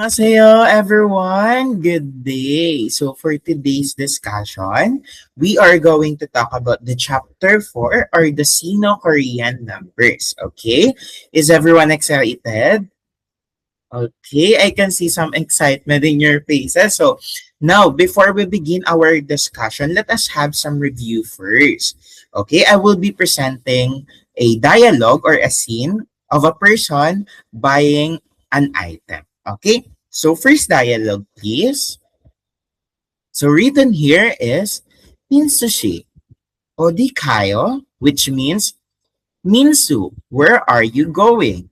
Annyeonghaseyo, everyone. Good day. So for today's discussion, we are going to talk about the chapter 4 or the Sino-Korean numbers. Okay? Is everyone excited? Okay, I can see some excitement in your faces. So now, before we begin our discussion, let us have some review first. Okay, I will be presenting a dialogue or a scene of a person buying an item. Okay, so first dialogue, please. So written here is Minsushi Odi kayo, which means Minsu, where are you going?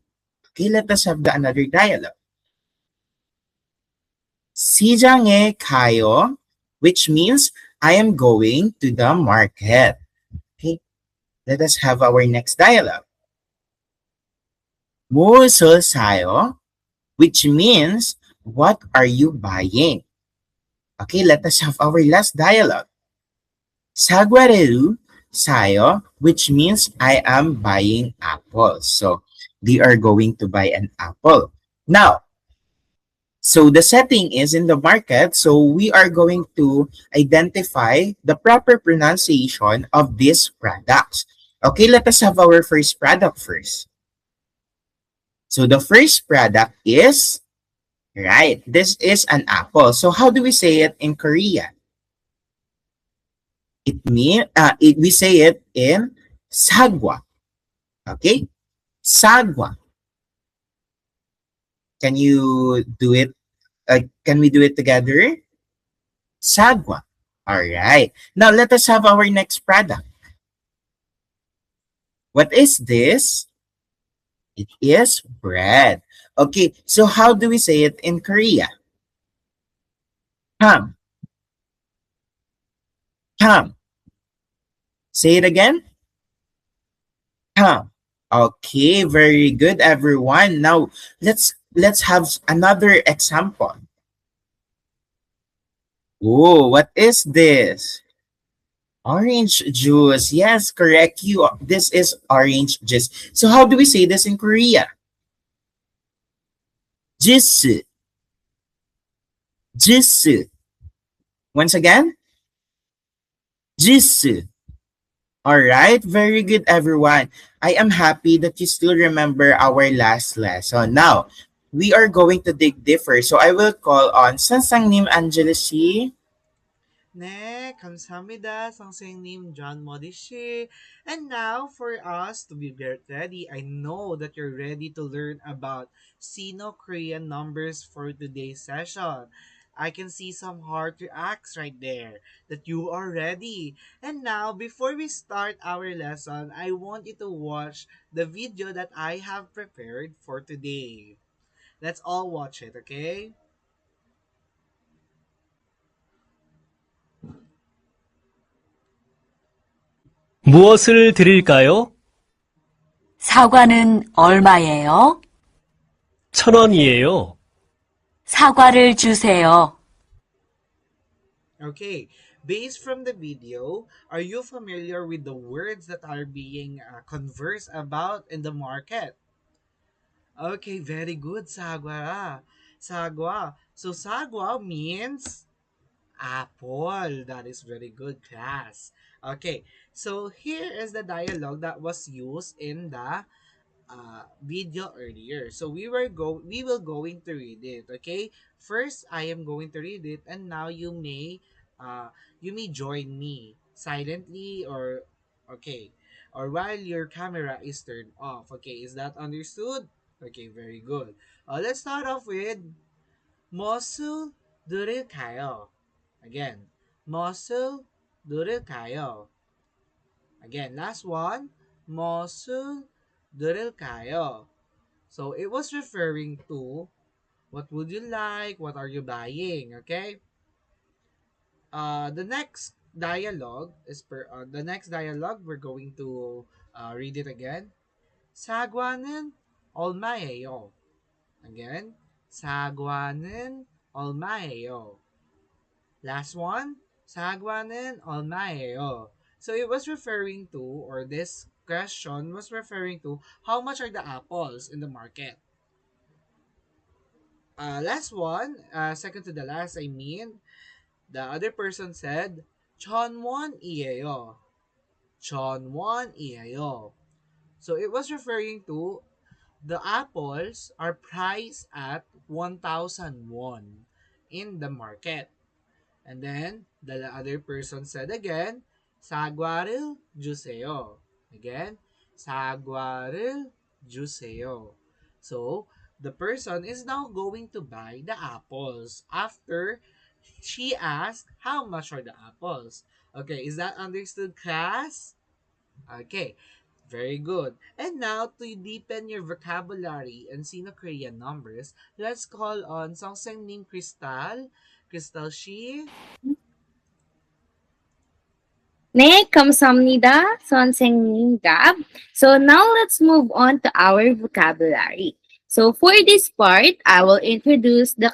Okay, let us have the another dialogue. 시장에 가요, which means I am going to the market. Okay, let us have our next dialogue. 무엇을 사요, which means what are you buying? Okay, let us have our last dialogue. 사과를 사요, which means I am buying apples. So they are going to buy an apple. Now, so the setting is in the market, so we are going to identify the proper pronunciation of these products. Okay, let us have our first product first. So the first product is, right, this is an apple. So how do we say it in Korea? We say it in sagwa. Okay, sagwa. Can you do it? Can we do it together? Sagwa. All right. Now let us have our next product. What is this? It is bread. Okay, so how do we say it in Korea? Ham. Ham. Say it again. Ham. Okay, very good, everyone. Now let's have another example. Oh, what is this? Orange juice. Yes, correct. This is orange juice. So how do we say this in Korea? Juice. Juice. Once again, juice. All right, very good, everyone. I am happy that you still remember our last lesson. Now, we are going to dig deeper. So I will call on Sansangnim Angelici. 네, 감사합니다. 선생님 John Modishi. And now, for us to be get ready, I know that you're ready to learn about Sino-Korean numbers for today's session. I can see some heart reacts right there that you are ready. And now, before we start our lesson, I want you to watch the video that I have prepared for today. Let's all watch it, okay? 무엇을 드릴까요? 사과는 얼마예요? 1,000원이에요. 사과를 주세요. Okay, based from the video, are you familiar with the words that are being conversed about in the market? Okay, very good, Sagwa. Sagwa. So Sagwa means apple. That is very good, class. Okay, so here is the dialogue that was used in the video earlier. So we will going to read it. Okay. First, I am going to read it, and now you may join me silently or okay, or while your camera is turned off. Okay, is that understood? Okay, very good. Let's start off with Mosul Duril Again, Mosul Duril Again, last one. Mosul Duril So it was referring to what would you like, what are you buying, okay? The next dialogue we're going to read it again. 사과는 얼마예요? Again, 사과는 얼마예요? Last one, 사과는 얼마예요? So it was referring to, or this question was referring to, how much are the apples in the market? Last one, second to the last, I mean, the other person said, 천원이에요. 천원이에요. So it was referring to the apples are priced at 1,000 won in the market. And then the other person said again, 사과를 주세요. Again, 사과를 주세요. So the person is now going to buy the apples after she asked how much are the apples. Okay, is that understood, class? Okay, very good. And now, to deepen your vocabulary and Sino-Korean numbers, let's call on 선생님 Crystal. Crystal 씨. 네, 감사합니다, 선생님 Gab. So now let's move on to our vocabulary. So for this part, I will introduce the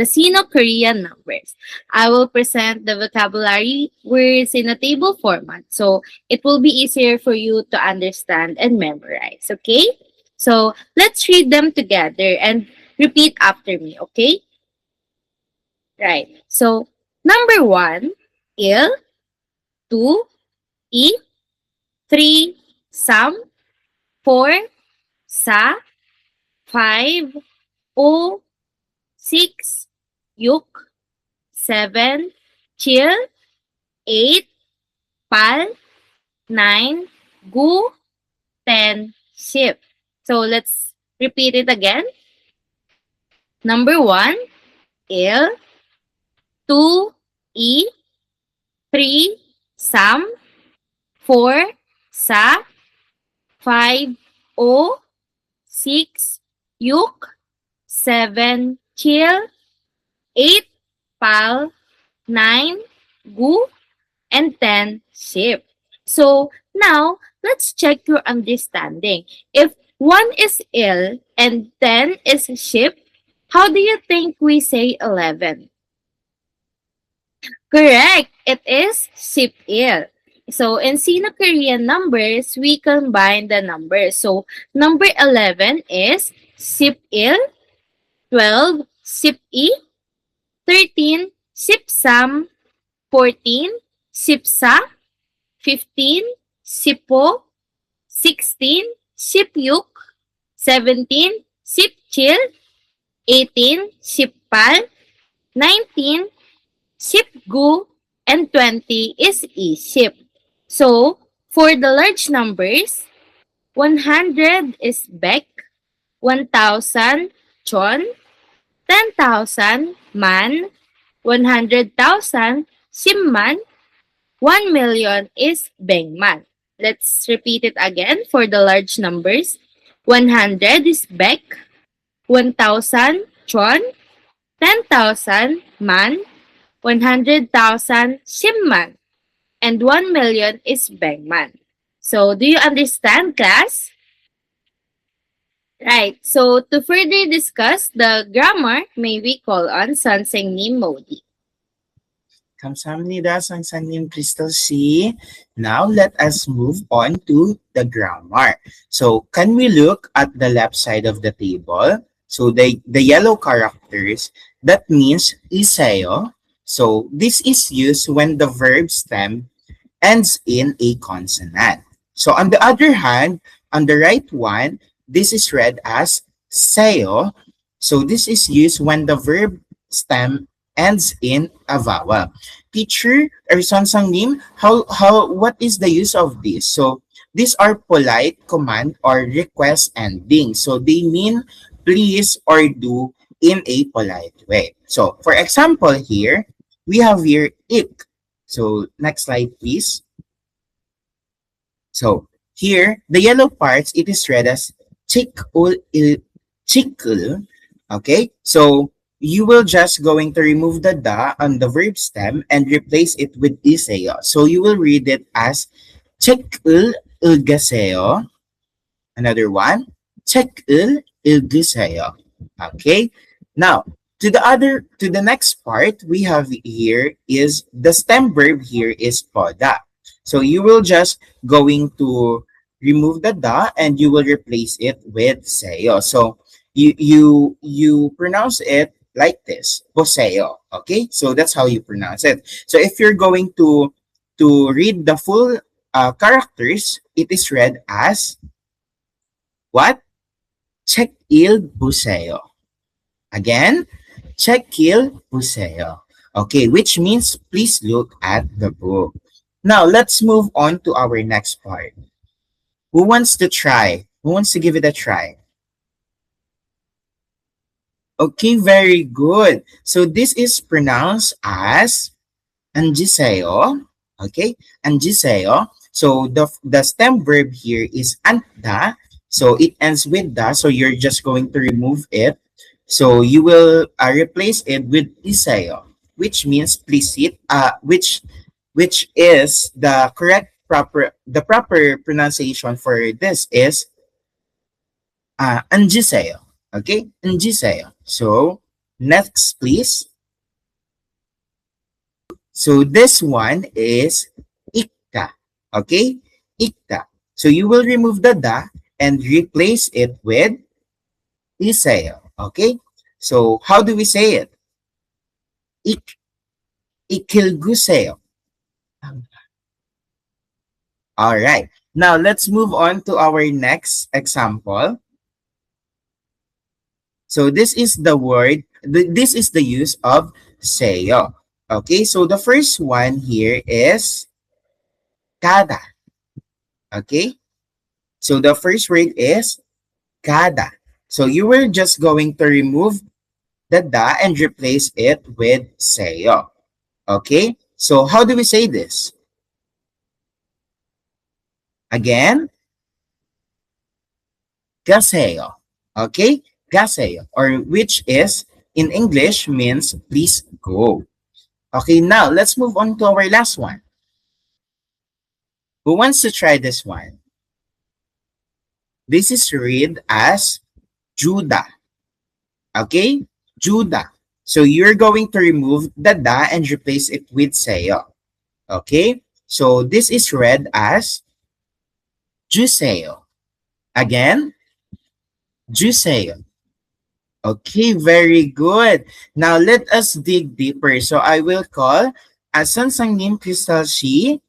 Sino-Korean numbers. I will present the vocabulary words in a table format, so it will be easier for you to understand and memorize, okay? So let's read them together and repeat after me, okay? Right. So number 1, il, 2, i, 3, sam, 4, sa, 5, o, 6, yuk, 7, chill, 8, pal, 9, gu, 10, ship. So let's repeat it again. Number 1, il, 2, i, 3, sam, 4, sa, 5, o, 6, yuk, 7, chill, 8, pal, 9, gu, and 10, ship. So now, let's check your understanding. If 1 is ill and 10 is ship, how do you think we say 11? Correct. It is sip-il. So, in Sino-Korean numbers, we combine the numbers. So, number 11 is sip-il, 12, sip-i, 13, sip-sam, 14, sip-sa, 15, sip-po, 16, sip-yuk, 17, sip-chill, 18, sip-pal, 19, sip-gu, and 20 is i-ship. So, for the large numbers, 100 is bek, 1,000 chon, 10,000 man, 100,000 simman, 1 million is bengman. Let's repeat it again for the large numbers. 100 is bek, 1,000 chon, 10,000 man, 100,000 simman, and 1 million is bengman. So, do you understand, class? Right. So, to further discuss the grammar, may we call on Sansengnim Modi. 감사합니다, 선생님 Crystal C. Now, let us move on to the grammar. So, can we look at the left side of the table? So, the yellow characters, that means iseo. So, this is used when the verb stem ends in a consonant. So, on the other hand, on the right one, this is read as seo. So, this is used when the verb stem ends in a vowel. Teacher or Sansangnim, what is the use of this? So, these are polite command or request endings. So, they mean please or do in a polite way. So, for example here, we have here ik. So, next slide, please. So, here, the yellow parts, it is read as chikul. Okay? So, you will just going to remove the da on the verb stem and replace it with iseo. So, you will read it as chikul ilgaseo. Another one, chikul ilgaseo. Okay? Now, to the next part we have here is the stem verb here is poda. So you will just going to remove the da and you will replace it with seo. So you pronounce it like this, poseo. Okay, so that's how you pronounce it. So if you're going to read the full characters, it is read as what? Check il buseo. Again, check il buseo. Okay, which means please look at the book. Now let's move on to our next part. Who wants to try? Who wants to give it a try? Okay, very good. So this is pronounced as angiseo. Okay, angiseo. So the stem verb here is anta. So it ends with da. So you're just going to remove it. So you will replace it with iseo, which means please sit. Which is the proper pronunciation for this is angiseo. Okay, angiseo. So next, please. So this one is ikka. Okay, ikka. So you will remove the da and replace it with iseo. Okay, so how do we say it? Ikilguseo. All right. Now let's move on to our next example. So this is the this is the use of seyo. Okay, so the first one here is kada. Okay, so the first word is kada. So you were just going to remove the da and replace it with seyo. Okay, so how do we say this? Again, gaseo. Okay, gaseo, or which is in English means please go. Okay, now let's move on to our last one. Who wants to try this one? This is read as Judah. Okay, Judah. So you're going to remove the da and replace it with seyo. Okay, so this is read as Juseo. Again, Juseo. Okay, very good. Now let us dig deeper. So I will call Sansangnim Crystal Shi.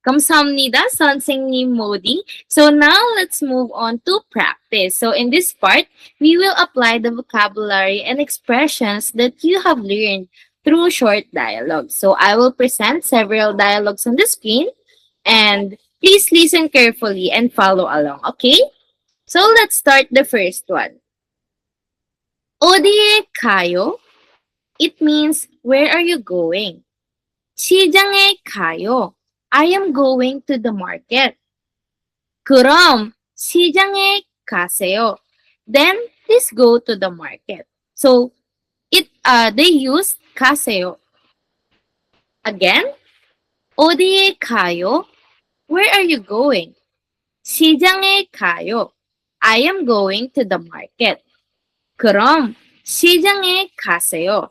Kamsahamnida, Sonsengnim Modi. So now let's move on to practice. So in this part, we will apply the vocabulary and expressions that you have learned through short dialogues. So I will present several dialogues on the screen and please listen carefully and follow along, okay? So let's start the first one. Odie kayo? It means, where are you going? 시장에 가요. I am going to the market. 그럼 시장에 가세요. Then please go to the market. So they use 가세요. Again, 어디에 가요? Where are you going? 시장에 가요. I am going to the market. 그럼 시장에 가세요.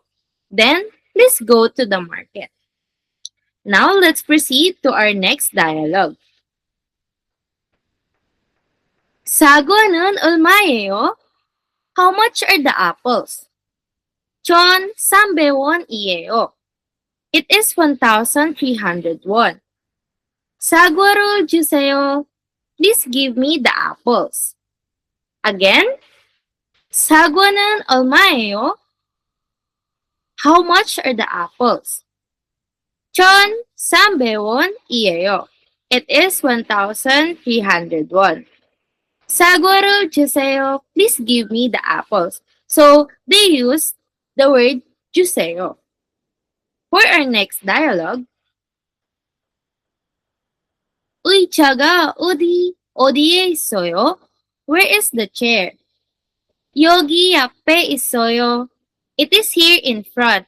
Then please go to the market. Now let's proceed to our next dialogue. 사과는 얼마예요? How much are the apples? 전 300원이에요. It is 1,300 won. 사과를 주세요. Please give me the apples. Again, 사과는 얼마예요? How much are the apples? 전 300원이에요. It is 1,300 won. 사과를 주세요. Please give me the apples. So they use the word 주세요. For our next dialogue, 의자가 어디에 있어요? Where is the chair? 여기 앞에 있어요. It is here in front.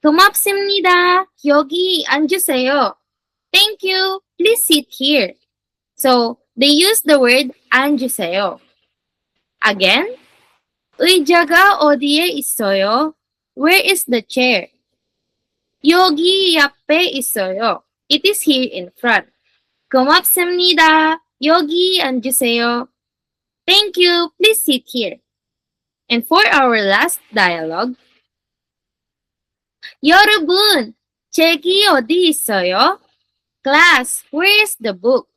고맙습니다. 여기 앉으세요. Thank you. Please sit here. So, they use the word 앉으세요. Again, 의자가 어디에 있어요? Where is the chair? 여기 앞에 있어요. It is here in front. 고맙습니다. 여기 앉으세요. Thank you. Please sit here. And for our last dialogue, 여러분, 책이 어디 있어요? Class, where is the book?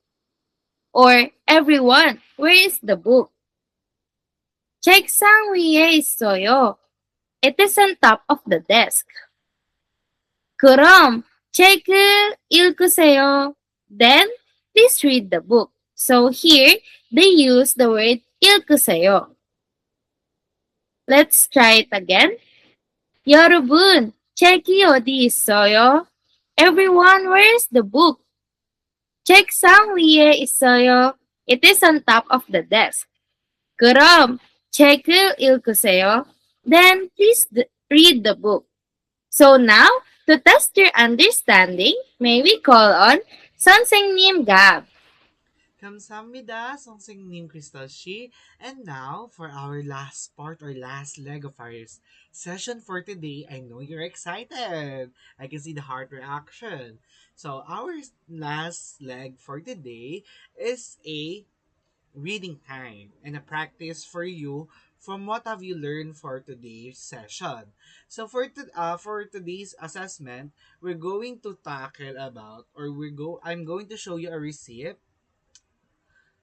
Or everyone, where is the book? 책상 위에 있어요. It is on top of the desk. 그럼 책을 읽으세요. Then, please read the book. So here, they use the word 읽으세요. Let's try it again. 여러분, 책이 어디 있어요? Everyone, where is the book? 책상 위에 있어요. It is on top of the desk. 그럼 책을 읽으세요. Then please read the book. So now, to test your understanding, may we call on 선생님 Gab. 감사합니다, 선생님 Crystal Shi. And now, for our last part or last leg of our session for today, I know you're excited. I can see the heart reaction. So, our last leg for today is a reading time and a practice for you from what have you learned for today's session. So for today's assessment, we're going to tackle about I'm going to show you a receipt.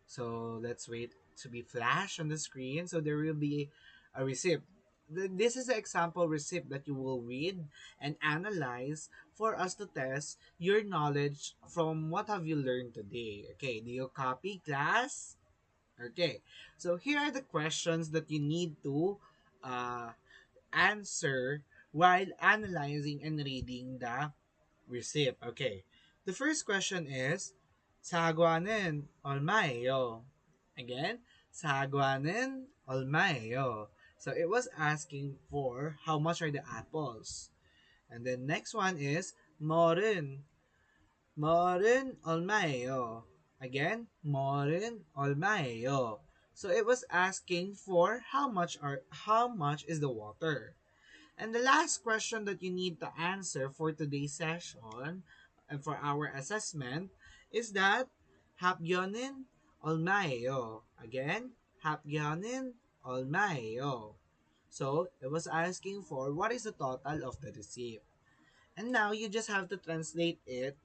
So let's wait to be flashed on the screen. So there will be a receipt. This is an example receipt that you will read and analyze for us to test your knowledge from what have you learned today. Okay, do you copy, class? Okay, so here are the questions that you need to answer while analyzing and reading the receipt. Okay, the first question is, 사과는 얼마예요? Again, 사과는 얼마예요? So it was asking for how much are the apples. And then next one is, 머른 얼마예요? Again, 머른 얼마예요? So it was asking for how much is the water. And the last question that you need to answer for today's session and for our assessment is that 합교는 얼마예요? Again, 합교는 얼마예요? So it was asking for what is the total of the receipt. And now you just have to translate it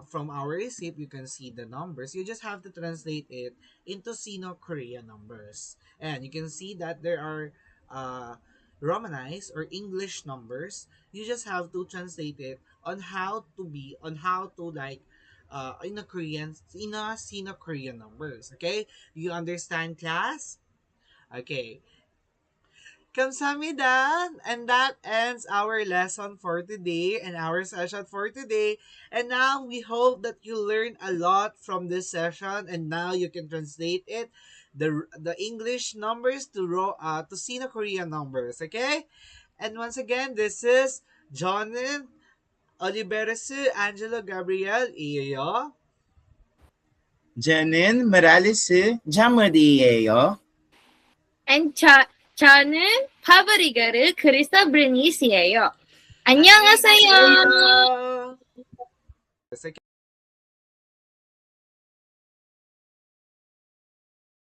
from our receipt. You can see the numbers. You just have to translate it into Sino-Korean numbers. And you can see that there are Romanized or English numbers. You just have to translate it on how to like in a Sino-Korean numbers. Okay? You understand, class? Okay. Kamsahamnida! And that ends our lesson for today and our session for today. And now we hope that you learned a lot from this session, and now you can translate it, the English numbers to Sino-Korean numbers, okay? And once again, this is Jonin Oliveresu Angelo Gabriel Iyo. 저는 말알리스 자무디예요. And 저는 파브리가르 크리스타 브리니스예요. 안녕하세요. 안녕하세요.